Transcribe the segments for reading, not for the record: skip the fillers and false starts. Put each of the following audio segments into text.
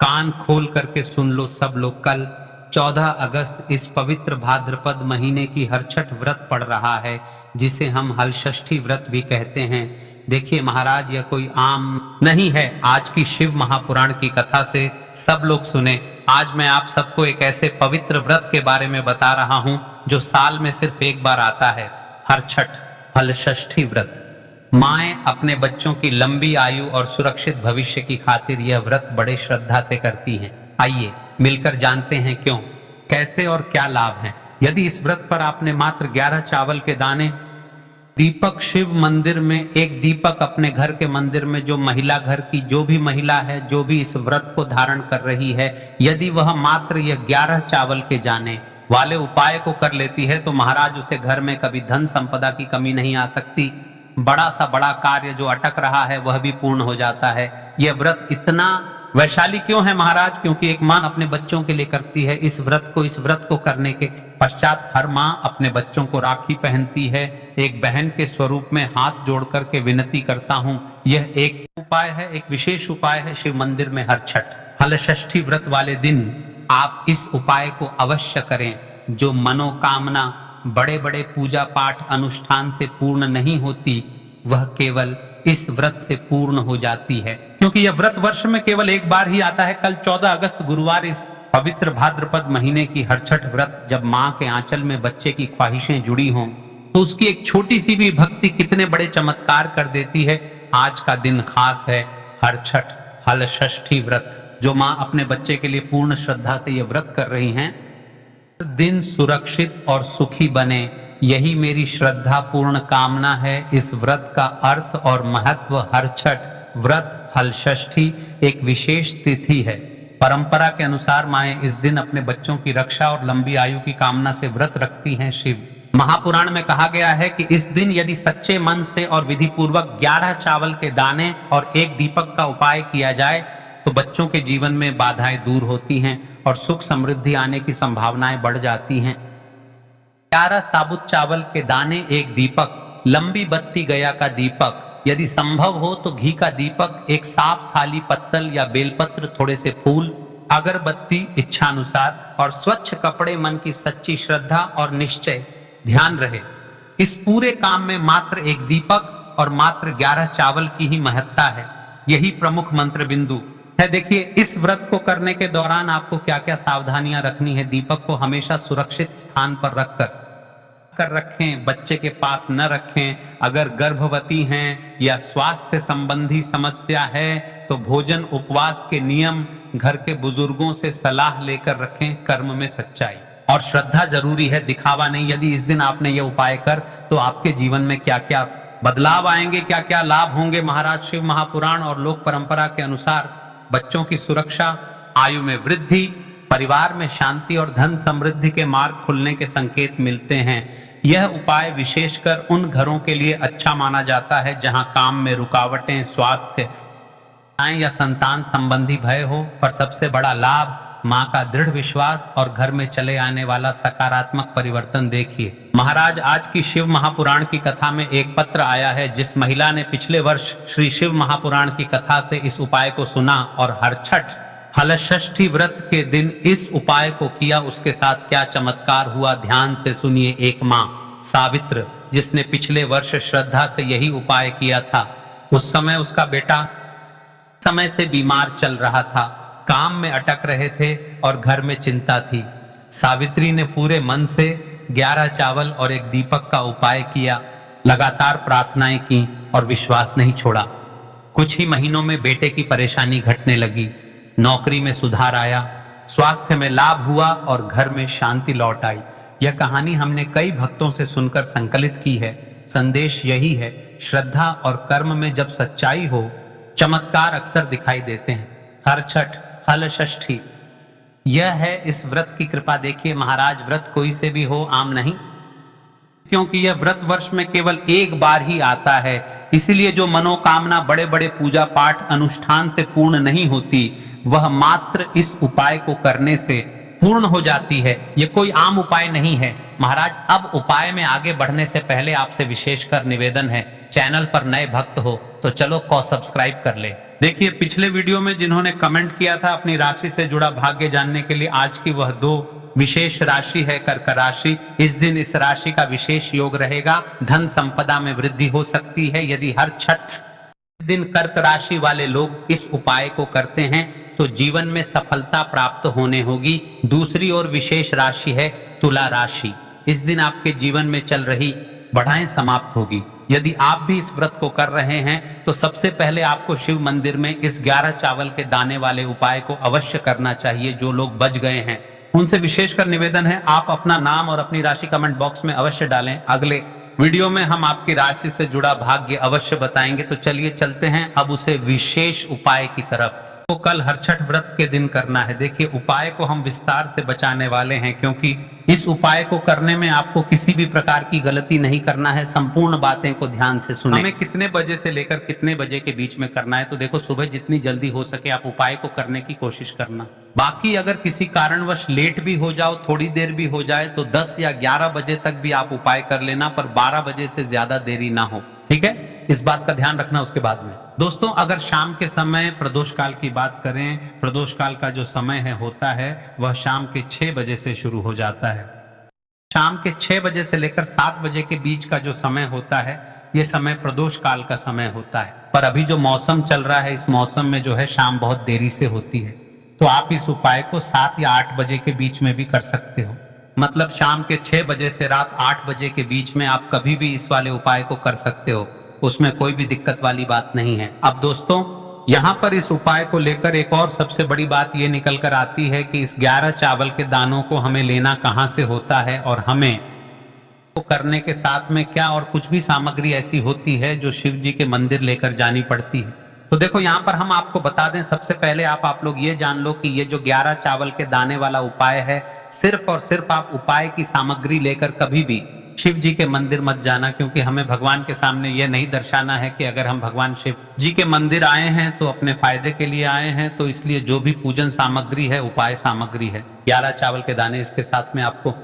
कान खोल करके सुन लो सब लोग, कल 14 अगस्त इस पवित्र भाद्रपद महीने की हरछठ व्रत पड़ रहा है, जिसे हम हलषष्ठी व्रत भी कहते हैं। देखिए महाराज, यह कोई आम नहीं है। आज की शिव महापुराण की कथा से सब लोग सुने। आज मैं आप सबको एक ऐसे पवित्र व्रत के बारे में बता रहा हूं जो साल में सिर्फ एक बार आता है, हरछठ हलषष्ठी व्रत। माएं अपने बच्चों की लंबी आयु और सुरक्षित भविष्य की खातिर यह व्रत बड़े श्रद्धा से करती हैं। आइए मिलकर जानते हैं क्यों, कैसे और क्या लाभ हैं। यदि इस व्रत पर आपने मात्र 11 चावल के दाने, दीपक शिव मंदिर में एक दीपक अपने घर के मंदिर में जो महिला, घर की जो भी महिला है, जो भी इस व्रत को धारण कर रही है, यदि वह मात्र यह 11 चावल के दाने वाले उपाय को कर लेती है तो महाराज उसे घर में कभी धन संपदा की कमी नहीं आ सकती। बड़ा सा बड़ा कार्य जो अटक रहा है वह भी पूर्ण हो जाता है। यह व्रत इतना वैशाली क्यों है महाराज? क्योंकि एक मां अपने बच्चों के लिए करती है इस व्रत को करने के पश्चात हर मां अपने बच्चों को राखी पहनती है। एक बहन के स्वरूप में हाथ जोड़ करके विनती करता हूं, यह एक उपाय है, एक विशेष उपाय है शिव मंदिर में हरछठ हलषष्ठी व्रत वाले दिन आप इस उपाय को अवश्य करें। जो मनोकामना बड़े बड़े पूजा पाठ अनुष्ठान से पूर्ण नहीं होती, वह केवल इस व्रत से पूर्ण हो जाती है, क्योंकि यह व्रत वर्ष में केवल एक बार ही आता है। कल 14 अगस्त गुरुवार इस पवित्र भाद्रपद महीने की हरछठ व्रत, जब मां के आंचल में बच्चे की ख्वाहिशें जुड़ी हों तो उसकी एक छोटी सी भी भक्ति कितने बड़े चमत्कार कर देती है। आज का दिन खास है, हरछठ हलषष्ठी व्रत, जो मां अपने बच्चे के लिए पूर्ण श्रद्धा से यह व्रत कर रही हैं। दिन सुरक्षित और सुखी बने, यही मेरी श्रद्धा पूर्ण कामना है। इस व्रत का अर्थ और महत्व, हरछठ व्रत हलषष्ठी एक विशेष तिथि है। परंपरा के अनुसार माएं इस दिन अपने बच्चों की रक्षा और लंबी आयु की कामना से व्रत रखती हैं। शिव महापुराण में कहा गया है कि इस दिन यदि सच्चे मन से और विधि पूर्वक 11 चावल के दाने और एक दीपक का उपाय किया जाए तो बच्चों के जीवन में बाधाएं दूर होती हैं और सुख समृद्धि आने की संभावनाएं बढ़ जाती हैं। 11 साबुत चावल के दाने, एक दीपक, लंबी बत्ती गया का दीपक, यदि संभव हो तो घी का दीपक, एक साफ थाली, पत्तल या बेलपत्र, थोड़े से फूल, अगरबत्ती इच्छानुसार और स्वच्छ कपड़े, मन की सच्ची श्रद्धा और निश्चय ध्यान रहे। इस पूरे काम में मात्र एक दीपक और मात्र 11 चावल की ही महत्ता है। यही प्रमुख मंत्र बिंदु है। देखिए इस व्रत को करने के दौरान आपको क्या क्या सावधानियां रखनी है। दीपक को हमेशा सुरक्षित स्थान पर रखकर रखें, बच्चे के पास न रखें। अगर गर्भवती हैं या स्वास्थ्य संबंधी समस्या है तो भोजन उपवास के नियम घर के बुजुर्गों से सलाह लेकर रखें। कर्म में सच्चाई और श्रद्धा जरूरी है, दिखावा नहीं। यदि इस दिन आपने यह उपाय कर तो आपके जीवन में क्या क्या बदलाव आएंगे, क्या क्या लाभ होंगे। महाराज शिव महापुराण और लोक परंपरा के अनुसार बच्चों की सुरक्षा, आयु में वृद्धि, परिवार में शांति और धन समृद्धि के मार्ग खुलने के संकेत मिलते हैं। यह उपाय विशेषकर उन घरों के लिए अच्छा माना जाता है जहां काम में रुकावटें, स्वास्थ्य या संतान संबंधी भय हो, पर सबसे बड़ा लाभ मां का दृढ़ विश्वास और घर में चले आने वाला सकारात्मक परिवर्तन। देखिए महाराज, आज की शिव महापुराण की कथा में एक पत्र आया है जिस महिला ने पिछले वर्ष श्री शिव महापुराण की कथा से इस उपाय को सुना और हरछठ हलषष्ठी व्रत के दिन इस उपाय को किया। उसके साथ क्या चमत्कार हुआ, ध्यान से सुनिए। एक मां सावित्र, जिसने पिछले वर्ष श्रद्धा से यही उपाय किया था, उस समय उसका बेटा समय से बीमार चल रहा था, काम में अटक रहे थे और घर में चिंता थी। सावित्री ने पूरे मन से 11 चावल और एक दीपक का उपाय किया, लगातार प्रार्थनाएं की और विश्वास नहीं छोड़ा। कुछ ही महीनों में बेटे की परेशानी घटने लगी, नौकरी में सुधार आया, स्वास्थ्य में लाभ हुआ और घर में शांति लौट आई। यह कहानी हमने कई भक्तों से सुनकर संकलित की है। संदेश यही है, श्रद्धा और कर्म में जब सच्चाई हो, चमत्कार अक्सर दिखाई देते हैं। हरछठ हलषष्ठी, यह है इस व्रत की कृपा। देखिए महाराज, व्रत कोई से भी हो, आम नहीं, क्योंकि यह व्रत वर्ष में केवल एक बार ही आता है। इसलिए जो मनोकामना बड़े बड़े पूजा पाठ अनुष्ठान से पूर्ण नहीं होती, वह मात्र इस उपाय को करने से पूर्ण हो जाती है। यह कोई आम उपाय नहीं है। महाराज, अब उपाय में आगे बढ़ने से पहले आपसे विशेषकर निवेदन है, चैनल पर नए भक्त हो तो चलो सब्सक्राइब कर ले। देखिए पिछले वीडियो में जिन्होंने कमेंट किया था अपनी राशि से जुड़ा भाग्य जानने के लिए, आज की वह 2 विशेष राशि है कर्क राशि। इस दिन इस राशि का विशेष योग रहेगा, धन संपदा में वृद्धि हो सकती है। यदि हर छठ दिन कर्क राशि वाले लोग इस उपाय को करते हैं तो जीवन में सफलता प्राप्त होने होगी। दूसरी ओर विशेष राशि है तुला राशि। इस दिन आपके जीवन में चल रही बढ़ाएं समाप्त होगी। यदि आप भी इस व्रत को कर रहे हैं तो सबसे पहले आपको शिव मंदिर में इस 11 चावल के दाने वाले उपाय को अवश्य करना चाहिए। जो लोग बच गए हैं उनसे विशेषकर निवेदन है, आप अपना नाम और अपनी राशि कमेंट बॉक्स में अवश्य डालें। अगले वीडियो में हम आपकी राशि से जुड़ा भाग्य अवश्य बताएंगे। तो चलिए चलते हैं अब उसे विशेष उपाय की तरफ। तो कल हरछठ व्रत के दिन करना है। देखिए उपाय को हम विस्तार से बचाने वाले हैं, क्योंकि इस उपाय को करने में आपको किसी भी प्रकार की गलती नहीं करना है। संपूर्ण बातें को ध्यान से सुनें। हमें कितने बजे से लेकर कितने बजे के बीच में करना है, तो देखो सुबह जितनी जल्दी हो सके आप उपाय को करने की कोशिश करना। बाकी अगर किसी कारणवश लेट भी हो जाओ, थोड़ी देर भी हो जाए, तो 10 या 11 बजे तक भी आप उपाय कर लेना, पर 12 बजे से ज्यादा देरी ना हो। ठीक है, इस बात का ध्यान रखना उसके बाद में। दोस्तों अगर शाम के समय प्रदोष काल की बात करें, प्रदोष काल का जो समय है होता है वह शाम के 6 बजे से शुरू हो जाता है। शाम के 6 बजे से लेकर 7 बजे के बीच का जो समय होता है ये समय प्रदोष काल का समय होता है। पर अभी जो मौसम चल रहा है इस मौसम में जो है शाम बहुत देरी से होती है, तो आप इस उपाय को 7 या 8 बजे के बीच में भी कर सकते हो। मतलब शाम के 6 बजे से रात 8 बजे के बीच में आप कभी भी इस वाले उपाय को कर सकते हो, उसमें कोई भी दिक्कत वाली बात नहीं है। अब दोस्तों यहाँ पर इस उपाय को लेकर एक और सबसे बड़ी बात ये निकल कर आती है कि इस 11 चावल के दानों को हमें लेना कहाँ से होता है, और हमें को करने के साथ में क्या और कुछ भी सामग्री ऐसी होती है जो शिव जी के मंदिर लेकर जानी पड़ती है। तो देखो यहाँ पर हम आपको बता दें, सबसे पहले आप लोग ये जान लो कि ये जो 11 चावल के दाने वाला उपाय है, सिर्फ और सिर्फ आप उपाय की सामग्री लेकर कभी भी शिव जी के मंदिर मत जाना, क्योंकि हमें भगवान के सामने यह नहीं दर्शाना है कि अगर हम भगवान शिव जी के मंदिर आए हैं तो अपने फायदे के लिए आए हैं। तो इसलिए जो भी पूजन सामग्री है उपाय सामग्री है, 11 चावल के दाने, इसके साथ में आपको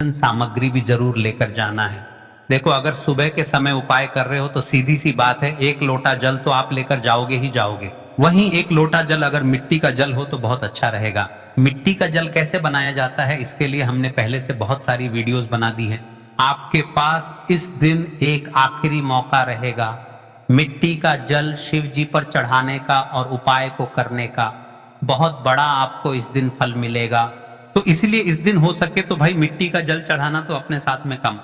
सामग्री भी जरूर लेकर जाना है। देखो अगर सुबह के समय उपाय कर रहे हो तो सीधी सी बात है, 1 लोटा जल तो आप लेकर जाओगे ही जाओगे। वहीं 1 लोटा जल अगर मिट्टी का जल हो तो बहुत अच्छा रहेगा। मिट्टी का जल कैसे बनाया जाता है इसके लिए हमने पहले से बहुत सारी वीडियोस बना दी है। आपके पास इस दिन एक आखिरी मौका रहेगा मिट्टी का जल शिव जी पर चढ़ाने का और उपाय को करने का। बहुत बड़ा आपको इस दिन फल मिलेगा। तो इसलिए इस दिन हो सके तो भाई मिट्टी का जल चढ़ाना तो अपने साथ में कम,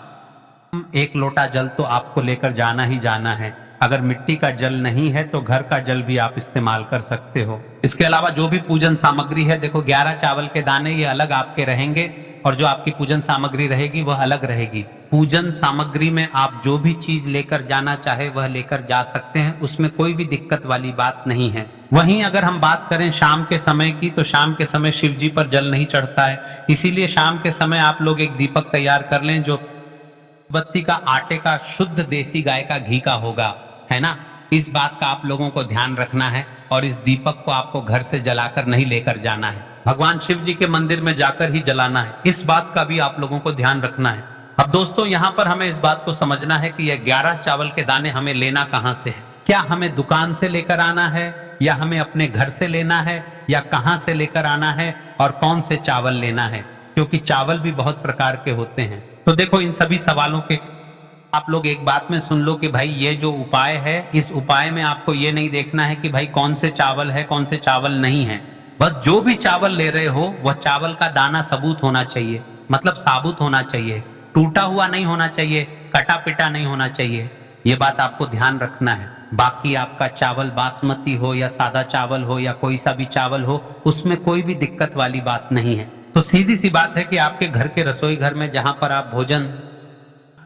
1 लोटा जल तो आपको लेकर जाना ही जाना है। अगर मिट्टी का जल नहीं है तो घर का जल भी आप इस्तेमाल कर सकते हो। इसके अलावा जो भी पूजन सामग्री है, देखो 11 चावल के दाने ये अलग आपके रहेंगे और जो आपकी पूजन सामग्री रहेगी वह अलग रहेगी। पूजन सामग्री में आप जो भी चीज लेकर जाना चाहे वह लेकर जा सकते हैं, उसमें कोई भी दिक्कत वाली बात नहीं है। वहीं अगर हम बात करें शाम के समय की, तो शाम के समय शिव जी पर जल नहीं चढ़ता है, इसीलिए शाम के समय आप लोग एक दीपक तैयार कर लें जो बत्ती का आटे का शुद्ध देसी गाय का घी का होगा, है ना। इस बात का आप लोगों को ध्यान रखना है और इस दीपक को आपको घर से जलाकर नहीं लेकर जाना है, भगवान शिव जी के मंदिर में जाकर ही जलाना है। इस बात का भी आप लोगों को ध्यान रखना है। अब दोस्तों यहाँ पर हमें इस बात को समझना है कि यह 11 चावल के दाने हमें लेना कहाँ से है। क्या हमें दुकान से लेकर आना है या हमें अपने घर से लेना है या कहाँ से लेकर आना है और कौन से चावल लेना है, क्योंकि चावल भी बहुत प्रकार के होते हैं। तो देखो इन सभी सवालों के आप लोग एक बात में सुन लो कि भाई ये जो उपाय है, इस उपाय में आपको ये नहीं देखना है कि भाई कौन से चावल है कौन से चावल नहीं है। बस जो भी चावल ले रहे हो वह चावल का दाना सबूत होना चाहिए, मतलब साबुत होना चाहिए, टूटा हुआ नहीं होना चाहिए, कटा पिटा नहीं होना चाहिए। ये बात आपको ध्यान रखना है। बाकी आपका चावल बासमती हो या सादा चावल हो या कोई सा भी चावल हो, उसमें कोई भी दिक्कत वाली बात नहीं है। तो सीधी सी बात है कि आपके घर के रसोई घर में जहां पर आप भोजन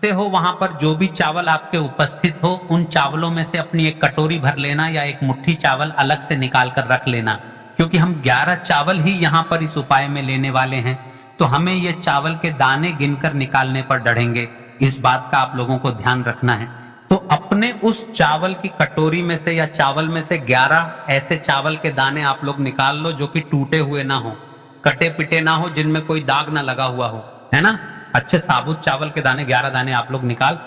हो वहां पर जो भी चावल आपके उपस्थित हो, उन चावलों में से अपनी एक कटोरी भर लेना या एक मुट्ठी चावल अलग से निकाल कर रख लेना, क्योंकि हम 11 चावल ही यहाँ पर इस उपाय में लेने वाले हैं। तो हमें ये चावल के दाने गिनकर निकालने पर डरेंगे, इस बात का आप लोगों को ध्यान रखना है। तो अपने उस चावल की कटोरी में से या चावल में से 11 ऐसे चावल के दाने आप लोग निकाल लो जो कि टूटे हुए ना हो, कटे पिटे ना हो, जिनमें कोई दाग ना लगा हुआ हो, है ना। अच्छे साबुत चावल के दाने 11 दाने आप लोग निकाल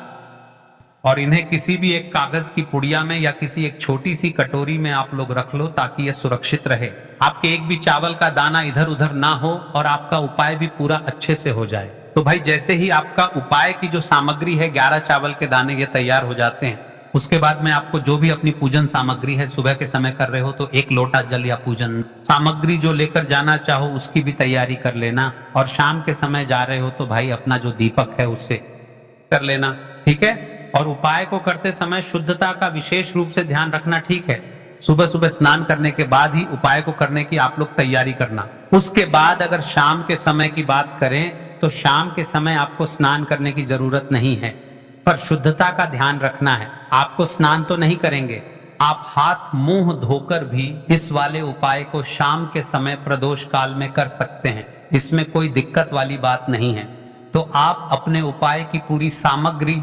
और इन्हें किसी भी एक कागज की पुड़िया में या किसी एक छोटी सी कटोरी में आप लोग रख लो ताकि यह सुरक्षित रहे, आपके एक भी चावल का दाना इधर उधर ना हो और आपका उपाय भी पूरा अच्छे से हो जाए। तो भाई जैसे ही आपका उपाय की जो सामग्री है 11 चावल के दाने ये तैयार हो जाते हैं, उसके बाद में आपको जो भी अपनी पूजन सामग्री है सुबह के समय कर रहे हो तो 1 लोटा जल या पूजन सामग्री जो लेकर जाना चाहो उसकी भी तैयारी कर लेना, और शाम के समय जा रहे हो तो भाई अपना जो दीपक है उससे कर लेना, ठीक है। और उपाय को करते समय शुद्धता का विशेष रूप से ध्यान रखना, ठीक है। सुबह सुबह स्नान करने के बाद ही उपाय को करने की आप लोग तैयारी करना। उसके बाद अगर शाम के समय की बात करें तो शाम के समय आपको स्नान करने की जरूरत नहीं है, पर शुद्धता का ध्यान रखना है। आपको स्नान तो नहीं करेंगे, आप हाथ मुंह धोकर भी इस वाले उपाय को शाम के समय प्रदोष काल में कर सकते हैं, इसमें कोई दिक्कत वाली बात नहीं है। तो आप अपने उपाय की पूरी सामग्री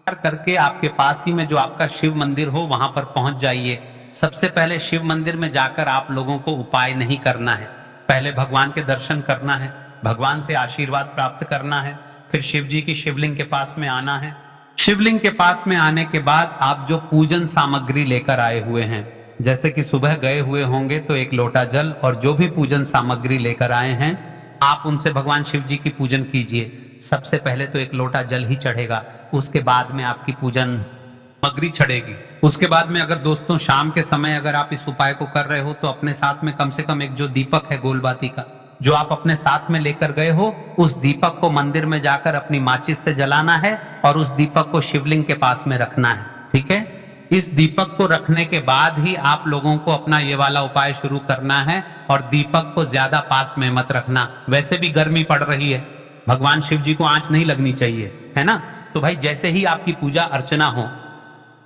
करके आपके पास ही में जो आपका शिव मंदिर हो वहां पर पहुंच जाइए। सबसे पहले शिव मंदिर में जाकर आप लोगों को उपाय नहीं करना है, पहले भगवान के दर्शन करना है, भगवान से आशीर्वाद प्राप्त करना है, फिर शिव जी की शिवलिंग के पास में आना है। शिवलिंग के पास में आने के बाद आप जो पूजन सामग्री लेकर आए हुए हैं, जैसे कि सुबह गए हुए होंगे तो 1 लोटा जल और जो भी पूजन सामग्री लेकर आए हैं आप उनसे भगवान शिव जी की पूजन कीजिए। सबसे पहले तो 1 लोटा जल ही चढ़ेगा, उसके बाद में आपकी पूजन सामग्री चढ़ेगी। उसके बाद में अगर दोस्तों शाम के समय अगर आप इस उपाय को कर रहे हो तो अपने साथ में कम से कम एक जो दीपक है गोलबाती का जो आप अपने साथ में लेकर गए हो, उस दीपक को मंदिर में जाकर अपनी माचिस से जलाना है और उस दीपक को शिवलिंग के पास में रखना है, ठीक है। इस दीपक को रखने के बाद ही आप लोगों को अपना ये वाला उपाय शुरू करना है, और दीपक को ज्यादा पास में मत रखना, वैसे भी गर्मी पड़ रही है, भगवान शिव जी को आंच नहीं लगनी चाहिए, है ना। तो भाई जैसे ही आपकी पूजा अर्चना हो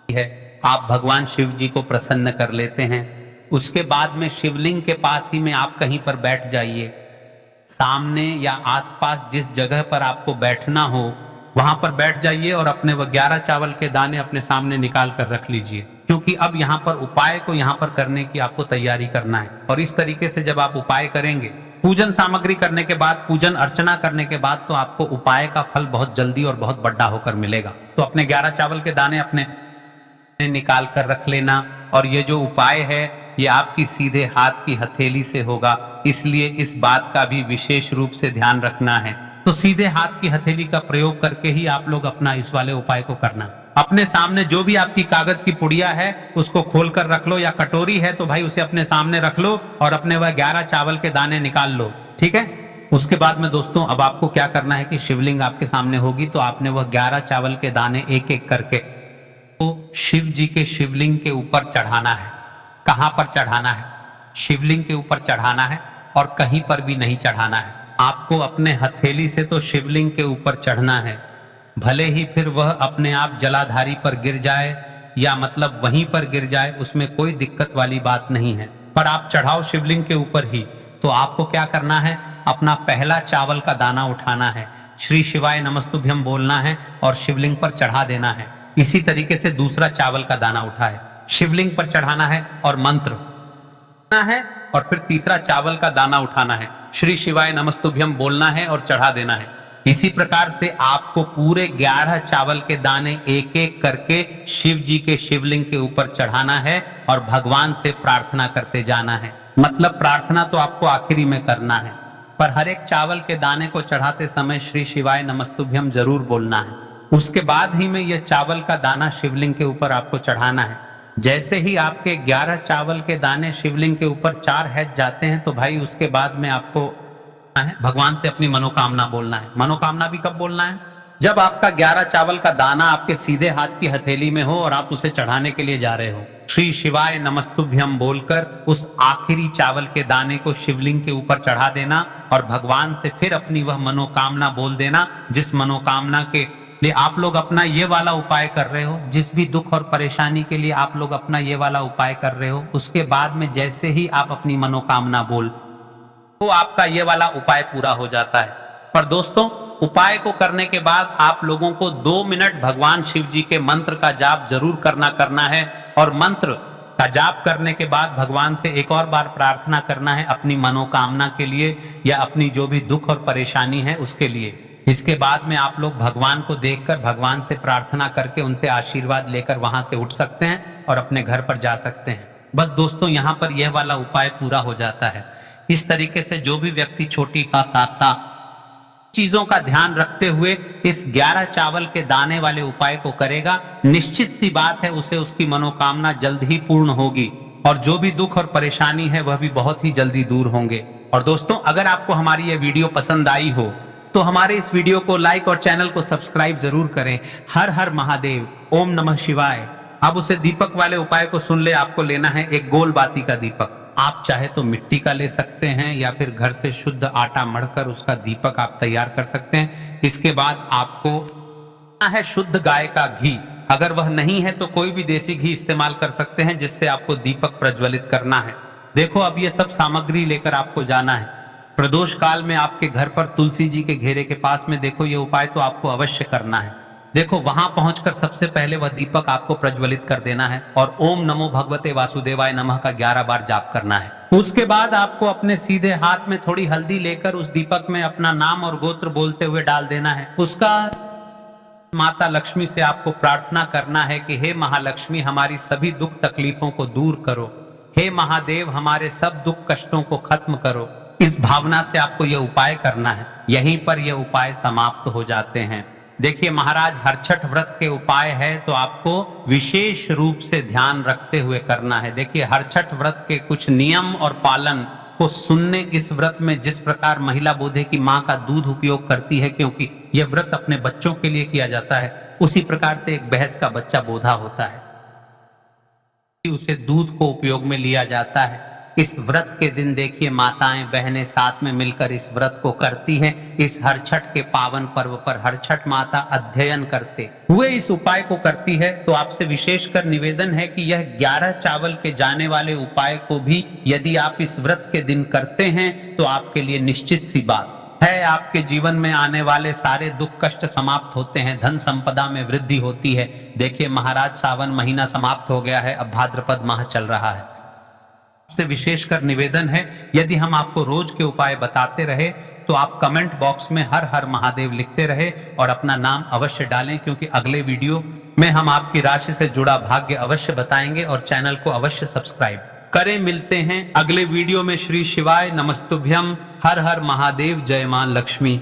है आप भगवान शिव जी को प्रसन्न कर लेते हैं। उसके बाद में शिवलिंग के पास ही में आप कहीं पर बैठ जाइए, सामने या आसपास जिस जगह पर आपको बैठना हो वहां पर बैठ जाइए और अपने वो 11 चावल के दाने अपने सामने निकाल कर रख लीजिए, क्योंकि अब यहाँ पर उपाय को यहाँ पर करने की आपको तैयारी करना है। और इस तरीके से जब आप उपाय करेंगे, पूजन सामग्री करने के बाद, पूजन अर्चना करने के बाद, तो आपको उपाय का फल बहुत जल्दी और बहुत बड़ा होकर मिलेगा। तो अपने 11 चावल के दाने अपने निकाल कर रख लेना, और ये जो उपाय है ये आपकी सीधे हाथ की हथेली से होगा, इसलिए इस बात का भी विशेष रूप से ध्यान रखना है। तो सीधे हाथ की हथेली का प्रयोग करके ही आप लोग अपना इस वाले उपाय को करना। अपने सामने जो भी आपकी कागज की पुड़िया है उसको खोल कर रख लो, या कटोरी है तो भाई उसे अपने सामने रख लो और अपने वह 11 चावल के दाने निकाल लो, ठीक है। उसके बाद में दोस्तों अब आपको क्या करना है कि शिवलिंग आपके सामने होगी तो आपने वह 11 चावल के दाने एक एक करके तो शिव जी के शिवलिंग के ऊपर चढ़ाना है। कहां पर चढ़ाना है? शिवलिंग के ऊपर चढ़ाना है, और कहीं पर भी नहीं चढ़ाना है। आपको अपने हथेली से तो शिवलिंग के ऊपर चढ़ना है, भले ही फिर वह अपने आप जलाधारी पर गिर जाए या मतलब वहीं पर गिर जाए, उसमें कोई दिक्कत वाली बात नहीं है, पर आप चढ़ाओ शिवलिंग के ऊपर ही। तो आपको क्या करना है, अपना पहला चावल का दाना उठाना है, श्री शिवाय नमस्तुभ्यम बोलना है और शिवलिंग पर चढ़ा देना है। इसी तरीके से दूसरा चावल का दाना उठाए, शिवलिंग पर चढ़ाना है और मंत्र है, और फिर तीसरा चावल का दाना उठाना है, श्री शिवाय नमस्तुभ्यम बोलना है और चढ़ा देना है। इसी प्रकार से आपको पूरे 11 चावल के दाने एक एक करके शिव जी के शिवलिंग के ऊपर चढ़ाना है और भगवान से प्रार्थना करते जाना है। मतलब प्रार्थना तो आपको आखिरी में करना है, पर हर एक चावल के दाने को चढ़ाते समय श्री शिवाय नमस्तुभ्यम जरूर बोलना है। उसके बाद ही में यह चावल का दाना शिवलिंग के ऊपर आपको चढ़ाना है। जैसे ही आपके 11 चावल के दाने शिवलिंग के ऊपर 4 हैज जाते हैं तो भाई उसके बाद में आपको भगवान से अपनी मनोकामना बोलना है। मनोकामना भी कब बोलना है? जब आपका 11 चावल का दाना आपके सीधे हाथ की हथेली में हो और आप उसे चढ़ाने के लिए जा रहे हो, श्री शिवाय नमस्तुभ्यम बोलकर उस आखिरी चावल के दाने को शिवलिंग के ऊपर चढ़ा देना और भगवान से फिर अपनी वह मनोकामना बोल देना, जिस मनोकामना के लिए आप लोग अपना ये वाला उपाय कर रहे हो, जिस भी दुख और परेशानी के लिए आप लोग अपना ये वाला उपाय कर रहे हो, उसके बाद में जैसे ही आप अपनी मनोकामना बोल तो आपका ये वाला उपाय पूरा हो जाता है। पर दोस्तों उपाय को करने के बाद आप लोगों को 2 मिनट भगवान शिव जी के मंत्र का जाप जरूर करना है, और मंत्र का जाप करने के बाद भगवान से एक और बार प्रार्थना करना है अपनी मनोकामना के लिए या अपनी जो भी दुख और परेशानी है उसके लिए। इसके बाद में आप लोग भगवान को देखकर भगवान से प्रार्थना करके उनसे आशीर्वाद लेकर वहां से उठ सकते हैं और अपने घर पर जा सकते हैं। बस दोस्तों यहाँ पर यह वाला उपाय पूरा हो जाता है। इस तरीके से जो भी व्यक्ति छोटी ताता चीजों का ध्यान रखते हुए इस 11 चावल के दाने वाले उपाय को करेगा, निश्चित सी बात है उसे उसकी मनोकामना जल्द ही पूर्ण होगी और जो भी दुख और परेशानी है वह भी बहुत ही जल्दी दूर होंगे। और दोस्तों अगर आपको हमारी यह वीडियो पसंद आई हो तो हमारे इस वीडियो को लाइक और चैनल को सब्सक्राइब जरूर करें। हर हर महादेव, ओम नमः शिवाय। अब उसे दीपक वाले उपाय को सुन ले। आपको लेना है एक गोल बाती का दीपक। आप चाहे तो मिट्टी का ले सकते हैं या फिर घर से शुद्ध आटा मढ़कर उसका दीपक आप तैयार कर सकते हैं। इसके बाद आपको है शुद्ध गाय का घी। अगर वह नहीं है तो कोई भी देसी घी इस्तेमाल कर सकते हैं जिससे आपको दीपक प्रज्वलित करना है। देखो अब ये सब सामग्री लेकर आपको जाना है। प्रदोष काल में आपके घर पर तुलसी जी के घेरे के पास में देखो ये उपाय तो आपको अवश्य करना है। देखो वहां पहुंचकर सबसे पहले वह दीपक आपको प्रज्वलित कर देना है और ओम नमो भगवते वासुदेवाय नमः का 11 बार जाप करना है। उसके बाद आपको अपने सीधे हाथ में थोड़ी हल्दी लेकर उस दीपक में अपना नाम और गोत्र बोलते हुए डाल देना है। उसका माता लक्ष्मी से आपको प्रार्थना करना है कि हे महालक्ष्मी हमारी सभी दुख तकलीफों को दूर करो, हे महादेव हमारे सब दुख कष्टों को खत्म करो। इस भावना से आपको यह उपाय करना है। यहीं पर यह उपाय समाप्त हो जाते हैं। देखिए महाराज हरछठ व्रत के उपाय है तो आपको विशेष रूप से ध्यान रखते हुए करना है। देखिए हरछठ व्रत के कुछ नियम और पालन को सुनने इस व्रत में जिस प्रकार महिला बोधे की माँ का दूध उपयोग करती है, क्योंकि यह व्रत अपने बच्चों के लिए किया जाता है, उसी प्रकार से एक भैंस का बच्चा बोधा होता है, उसे दूध को उपयोग में लिया जाता है। इस व्रत के दिन देखिए माताएं बहनें साथ में मिलकर इस व्रत को करती हैं। इस हरछठ के पावन पर्व पर हरछठ माता अध्ययन करते हुए इस उपाय को करती है। तो आपसे विशेषकर निवेदन है कि यह 11 चावल के जाने वाले उपाय को भी यदि आप इस व्रत के दिन करते हैं तो आपके लिए निश्चित सी बात है आपके जीवन में आने वाले सारे दुख कष्ट समाप्त होते हैं, धन संपदा में वृद्धि होती है। देखिए महाराज सावन महीना समाप्त हो गया है, अब भाद्रपद माह चल रहा है। से विशेषकर निवेदन है यदि हम आपको रोज के उपाय बताते रहे तो आप कमेंट बॉक्स में हर हर महादेव लिखते रहे और अपना नाम अवश्य डालें, क्योंकि अगले वीडियो में हम आपकी राशि से जुड़ा भाग्य अवश्य बताएंगे और चैनल को अवश्य सब्सक्राइब करें। मिलते हैं अगले वीडियो में। श्री शिवाय नमस्तुभ्यम। हर हर महादेव। जय मां लक्ष्मी।